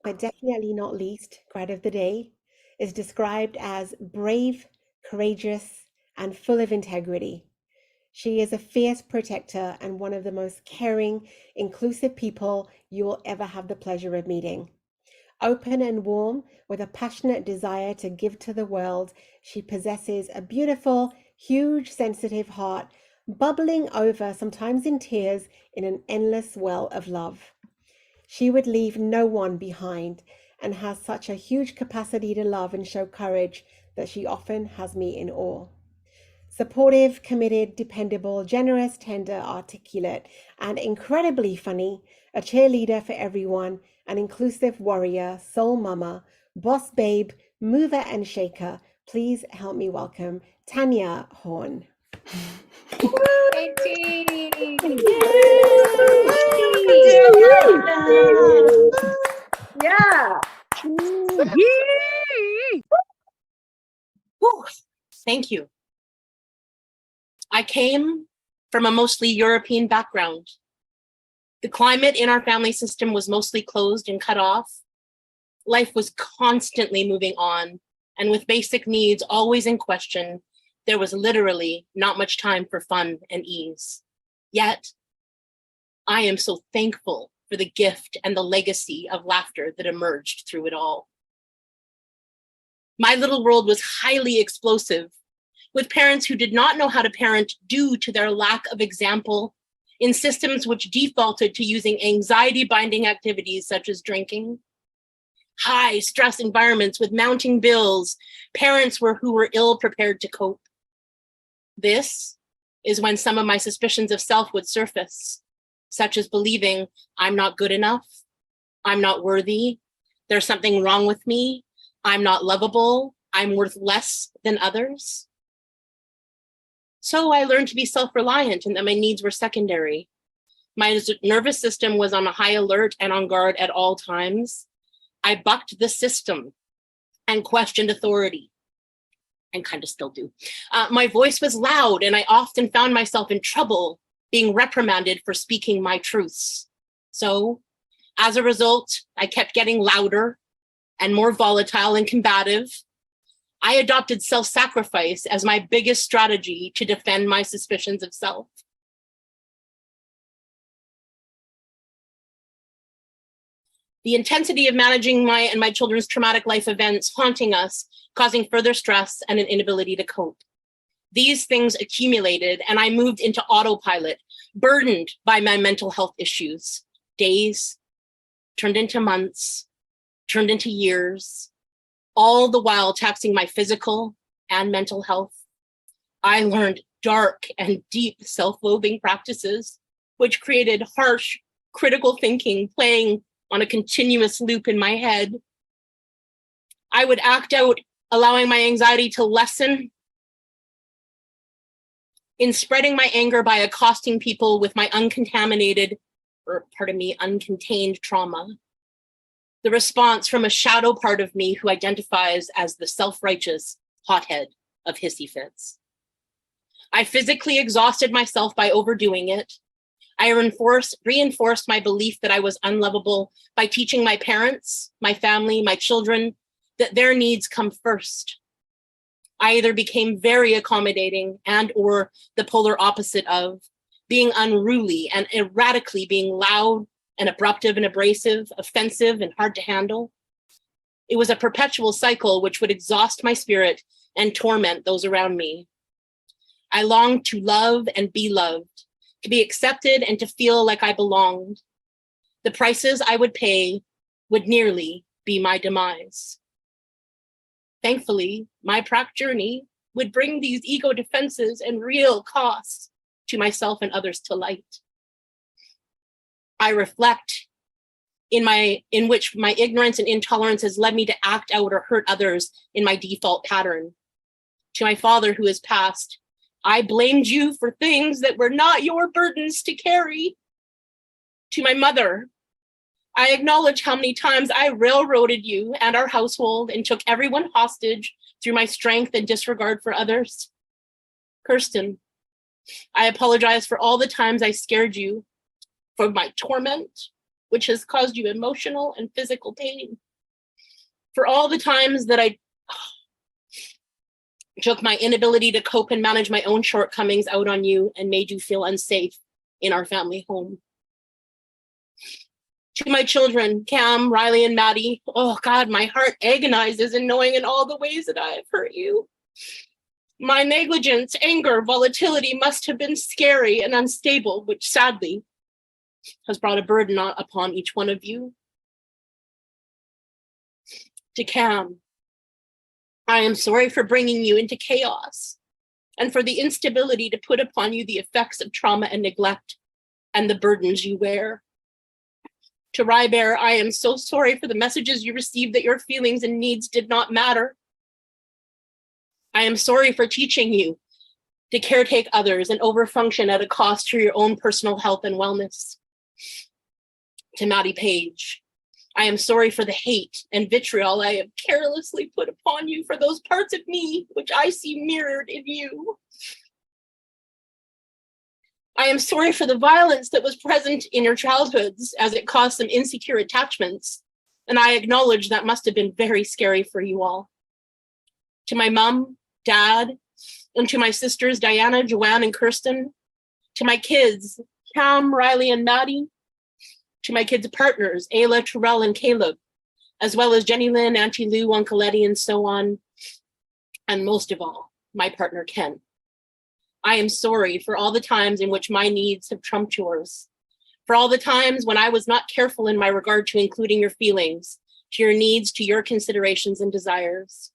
but definitely not least, grad of the day, is described as brave, courageous, and full of integrity. She is a fierce protector and one of the most caring, inclusive people you will ever have the pleasure of meeting. Open and warm, with a passionate desire to give to the world, she possesses a beautiful, huge, sensitive heart, bubbling over, sometimes in tears, in an endless well of love. She would leave no one behind and has such a huge capacity to love and show courage that she often has me in awe. Supportive, committed, dependable, generous, tender, articulate, and incredibly funny, a cheerleader for everyone, an inclusive warrior, soul mama, boss babe, mover and shaker. Please help me welcome Tanya Horn. Yeah. Thank you. I came from a mostly European background. The climate in our family system was mostly closed and cut off. Life was constantly moving on, and with basic needs always in question, there was literally not much time for fun and ease. Yet, I am so thankful for the gift and the legacy of laughter that emerged through it all. My little world was highly explosive, with parents who did not know how to parent due to their lack of example in systems which defaulted to using anxiety-binding activities such as drinking. High stress environments with mounting bills, parents who were ill prepared to cope. This is when some of my suspicions of self would surface, such as believing I'm not good enough, I'm not worthy, there's something wrong with me, I'm not lovable, I'm worth less than others. So I learned to be self-reliant and that my needs were secondary. My nervous system was on a high alert and on guard at all times. I bucked the system and questioned authority, and kind of still do. My voice was loud, and I often found myself in trouble being reprimanded for speaking my truths. So, as a result, I kept getting louder and more volatile and combative. I adopted self-sacrifice as my biggest strategy to defend my suspicions of self. The intensity of managing my and my children's traumatic life events haunting us, causing further stress and an inability to cope. These things accumulated and I moved into autopilot, burdened by my mental health issues. Days turned into months, turned into years, all the while taxing my physical and mental health. I learned dark and deep self-loathing practices, which created harsh, critical thinking playing on a continuous loop in my head. I would act out, allowing my anxiety to lessen in spreading my anger by accosting people with my uncontained trauma. The response from a shadow part of me who identifies as the self-righteous hothead of hissy fits. I physically exhausted myself by overdoing it. I reinforced my belief that I was unlovable by teaching my parents, my family, my children, that their needs come first. I either became very accommodating and or the polar opposite of being unruly and erratically being loud and abruptive and abrasive, offensive and hard to handle. It was a perpetual cycle which would exhaust my spirit and torment those around me. I longed to love and be loved, to be accepted and to feel like I belonged. The prices I would pay would nearly be my demise. Thankfully, my Prac journey would bring these ego defenses and real costs to myself and others to light. I reflect in which my ignorance and intolerance has led me to act out or hurt others in my default pattern. To my father who has passed, I blamed you for things that were not your burdens to carry. To my mother, I acknowledge how many times I railroaded you and our household and took everyone hostage through my strength and disregard for others. Kirsten, I apologize for all the times I scared you, for my torment which has caused you emotional and physical pain. For all the times that I took my inability to cope and manage my own shortcomings out on you and made you feel unsafe in our family home. To my children, Cam, Riley, and Maddie, oh God, my heart agonizes in knowing in all the ways that I have hurt you. My negligence, anger, volatility must have been scary and unstable, which sadly has brought a burden upon each one of you. To Cam, I am sorry for bringing you into chaos and for the instability to put upon you the effects of trauma and neglect and the burdens you wear. To Rybear, I am so sorry for the messages you received that your feelings and needs did not matter. I am sorry for teaching you to caretake others and overfunction at a cost to your own personal health and wellness. To Maddie Page, I am sorry for the hate and vitriol I have carelessly put upon you for those parts of me which I see mirrored in you. I am sorry for the violence that was present in your childhoods as it caused some insecure attachments, and I acknowledge that must have been very scary for you all. To my mom, dad, and to my sisters, Diana, Joanne, and Kirsten, to my kids, Cam, Riley, and Maddie, to my kids' partners, Ayla, Terrell, and Caleb, as well as Jenny Lynn, Auntie Lou, Uncle Eddie, and so on, and most of all, my partner, Ken. I am sorry for all the times in which my needs have trumped yours, for all the times when I was not careful in my regard to including your feelings, to your needs, to your considerations and desires,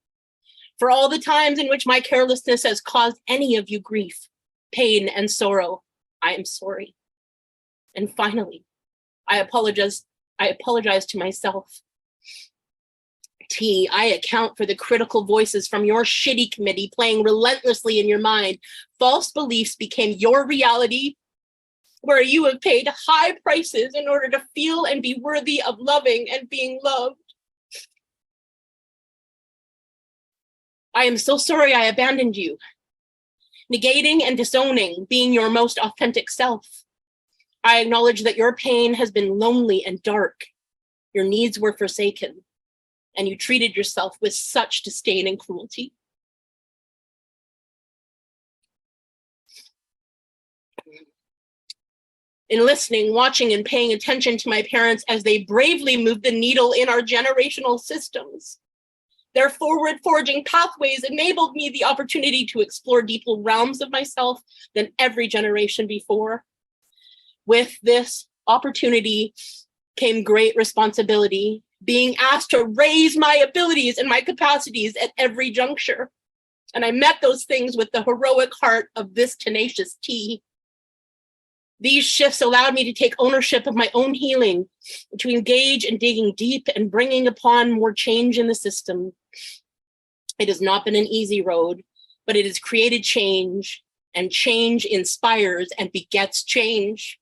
for all the times in which my carelessness has caused any of you grief, pain, and sorrow. I am sorry. And finally, I apologize to myself. T, I account for the critical voices from your shitty committee playing relentlessly in your mind. False beliefs became your reality, where you have paid high prices in order to feel and be worthy of loving and being loved. I am so sorry I abandoned you, negating and disowning being your most authentic self. I acknowledge that your pain has been lonely and dark. Your needs were forsaken, and you treated yourself with such disdain and cruelty. In listening, watching, and paying attention to my parents as they bravely moved the needle in our generational systems, their forward-forging pathways enabled me the opportunity to explore deeper realms of myself than every generation before. With this opportunity came great responsibility, being asked to raise my abilities and my capacities at every juncture. And I met those things with the heroic heart of this tenacious T. These shifts allowed me to take ownership of my own healing, to engage in digging deep and bringing upon more change in the system. It has not been an easy road, but it has created change, and change inspires and begets change.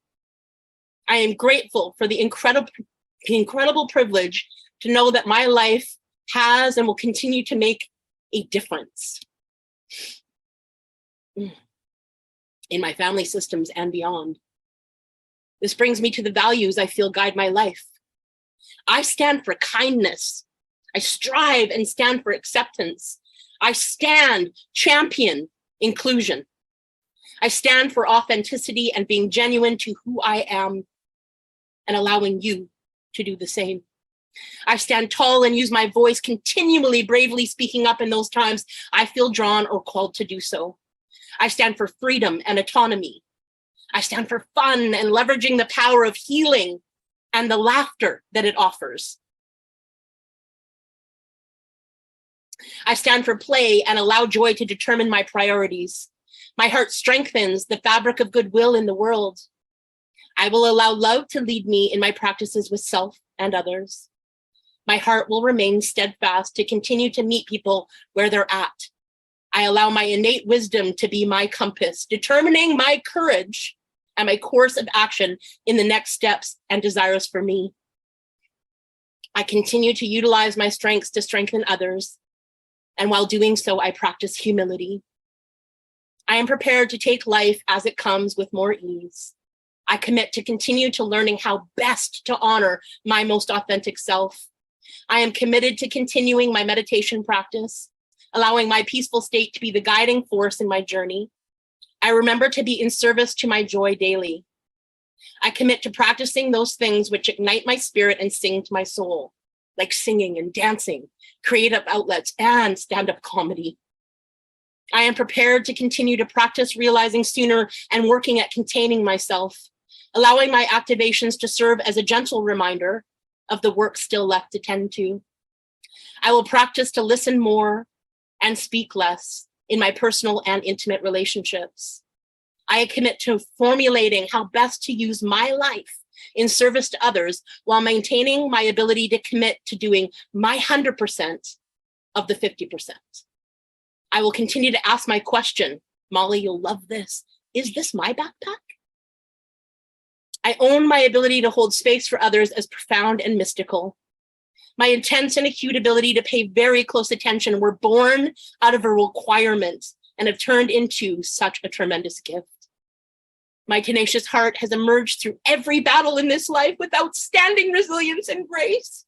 I am grateful for the incredible privilege to know that my life has and will continue to make a difference in my family systems and beyond. This brings me to the values I feel guide my life. I stand for kindness. I strive and stand for acceptance. I champion inclusion. I stand for authenticity and being genuine to who I am and allowing you to do the same. I stand tall and use my voice, continually bravely speaking up in those times I feel drawn or called to do so. I stand for freedom and autonomy. I stand for fun and leveraging the power of healing and the laughter that it offers. I stand for play and allow joy to determine my priorities. My heart strengthens the fabric of goodwill in the world. I will allow love to lead me in my practices with self and others. My heart will remain steadfast to continue to meet people where they're at. I allow my innate wisdom to be my compass, determining my courage and my course of action in the next steps and desires for me. I continue to utilize my strengths to strengthen others, and while doing so, I practice humility. I am prepared to take life as it comes with more ease. I commit to continue to learning how best to honor my most authentic self. I am committed to continuing my meditation practice, allowing my peaceful state to be the guiding force in my journey. I remember to be in service to my joy daily. I commit to practicing those things which ignite my spirit and sing to my soul, like singing and dancing, creative outlets, and stand-up comedy. I am prepared to continue to practice realizing sooner and working at containing myself, allowing my activations to serve as a gentle reminder of the work still left to tend to. I will practice to listen more and speak less in my personal and intimate relationships. I commit to formulating how best to use my life in service to others while maintaining my ability to commit to doing my 100% of the 50%. I will continue to ask my question, Molly, you'll love this. Is this my backpack? I own my ability to hold space for others as profound and mystical. My intense and acute ability to pay very close attention were born out of a requirement and have turned into such a tremendous gift. My tenacious heart has emerged through every battle in this life with outstanding resilience and grace.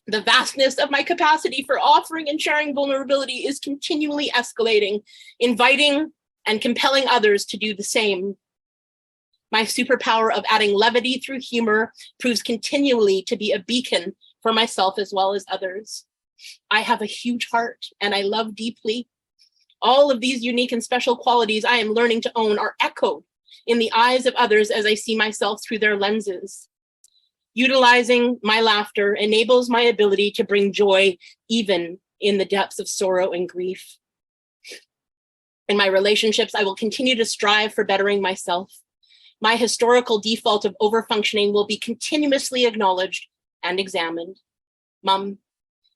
The vastness of my capacity for offering and sharing vulnerability is continually escalating, inviting and compelling others to do the same. My superpower of adding levity through humor proves continually to be a beacon for myself as well as others. I have a huge heart and I love deeply. All of these unique and special qualities I am learning to own are echoed in the eyes of others as I see myself through their lenses. Utilizing my laughter enables my ability to bring joy even in the depths of sorrow and grief. In my relationships, I will continue to strive for bettering myself. My historical default of overfunctioning will be continuously acknowledged and examined. Mom,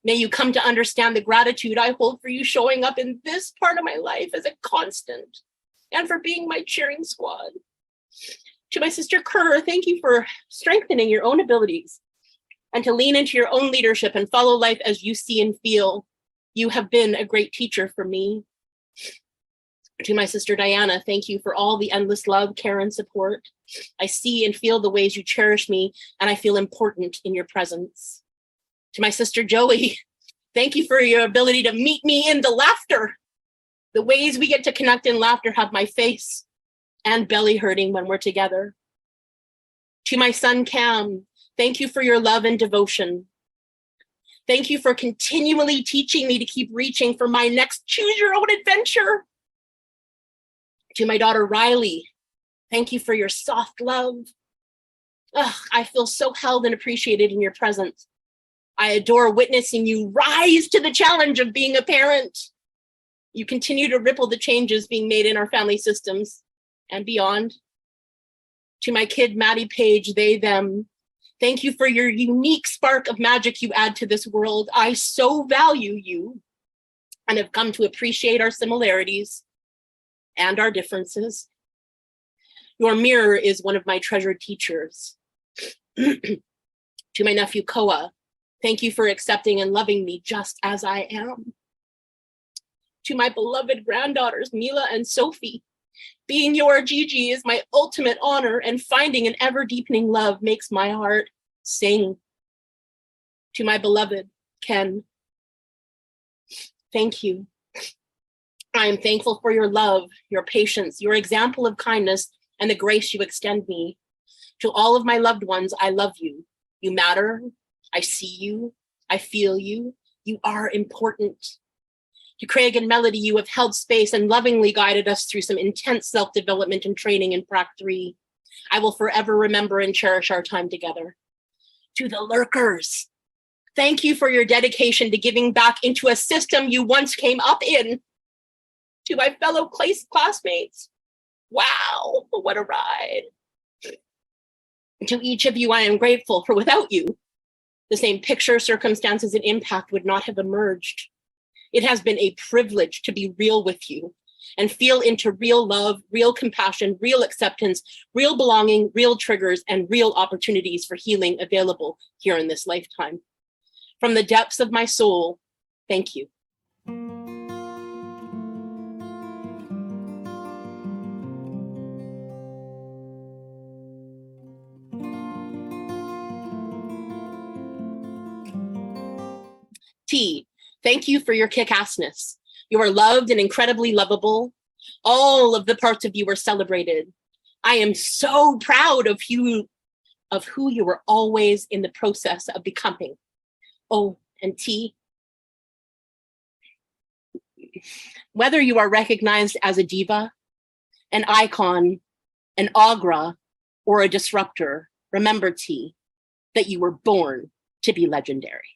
may you come to understand the gratitude I hold for you showing up in this part of my life as a constant and for being my cheering squad. To my sister Kerr, thank you for strengthening your own abilities and to lean into your own leadership and follow life as you see and feel. You have been a great teacher for me. To my sister Diana, thank you for all the endless love, care, and support. I see and feel the ways you cherish me, and I feel important in your presence. To my sister Joey, thank you for your ability to meet me in the laughter. The ways we get to connect in laughter have my face and belly hurting when we're together. To my son Cam, thank you for your love and devotion. Thank you for continually teaching me to keep reaching for my next choose your own adventure. To my daughter Riley, thank you for your soft love. I feel so held and appreciated in your presence. I adore witnessing you rise to the challenge of being a parent. You continue to ripple the changes being made in our family systems and beyond. To my kid Maddie Page, they, them, thank you for your unique spark of magic you add to this world. I so value you and have come to appreciate our similarities and our differences. Your mirror is one of my treasured teachers. To my nephew Koa, thank you for accepting and loving me just as I am. To my beloved granddaughters Mila and Sophie, being your Gigi is my ultimate honor, and finding an ever-deepening love makes my heart sing. To my beloved Ken, thank you. I am thankful for your love, your patience, your example of kindness, and the grace you extend me. To all of my loved ones, I love you. You matter. I see you. I feel you. You are important. To Craig and Melody, you have held space and lovingly guided us through some intense self-development and training in Prac 3. I will forever remember and cherish our time together. To the lurkers, thank you for your dedication to giving back into a system you once came up in. To my fellow classmates, wow, what a ride. To each of you, I am grateful, for without you, the same picture, circumstances, and impact would not have emerged. It has been a privilege to be real with you and feel into real love, real compassion, real acceptance, real belonging, real triggers, and real opportunities for healing available here in this lifetime. From the depths of my soul, thank you. T, thank you for your kick-assness. You are loved and incredibly lovable. All of the parts of you are celebrated. I am so proud of who you were always in the process of becoming. Oh, and T, whether you are recognized as a diva, an icon, an agra, or a disruptor, remember, T, that you were born to be legendary.